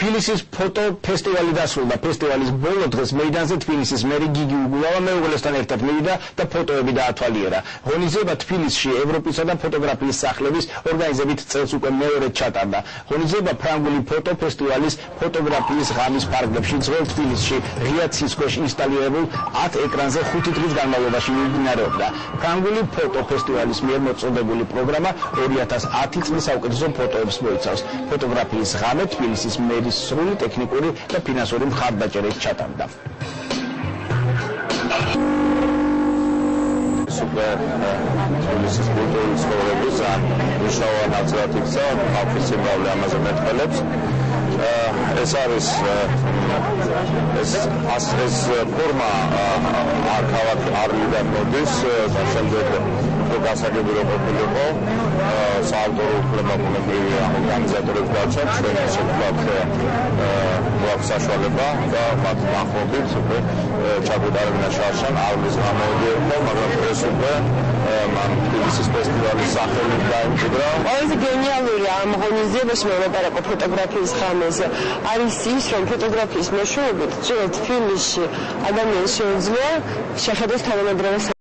თბილისის ფოტო ფესტივალი დასრულდა. ფესტივალის ბოლო დღეს მეიდანზე თბილისის მერი გიგი უგულავა მეუღლესთან ერთად მივიდა და ფოტოები დაათვალიერა. ღონისძიება თბილისში ევროპისა და ფოტოგრაფიის სახლების ორგანიზებით წელს უკვე მეორედ ჩატარდა. ღონისძიება ფრანგული ფოტო ფესტივალის ფოტოგრაფიის ღამის ფარგლებში ძველ თბილისში ღია ცის ქვეშ ინსტალირებულ 10 ეკრანზე 5 დღის განმავლობაში მიმდინარეობდა. ფრანგული ფოტო ფესტივალის მიერ მოწოდებული პროგრამა 2010 წლის საუკეთესო ფოტოებს მოიცავს. ფოტოგრაფიის ღამე თბილისის მერის სრული ტექნიკური და ფინანსური მხარდაჭერით ჩატარდა. თბილისის კულტურული ცხოვრების მნიშვნელოვანი ნაწილად იქცა ხალხის სიმრავლე ამაზე მეტყველებს. ეს არის ეს ფორმა ქალაქ არლიდან მოდის და შემდეგ გასაგები რო ყოფილიყო საავტორო უფლება ბუნებრივი ორგანიზატორებს დარჩათ ჩვენ ესე ვთქვათ გვაქვს საშუალება და მათ ნახობით უკვე ჩაგვიტარებინა შარშან არლის გამოვიდი იყო მაგრამ ეს უკვე მან თბილისის ფესტივალის სახელით დაიმკვიდრა. ყველაზე გენიალური ამ ღონისძიებაში მოლაპარაკო ფოტოგრაფიის ღამეზე არის ის რომ ფოტოგრაფიის მეშვეობით ძველ თბილისში ადამიანს შეუძლია შეხედოს თანამედროვე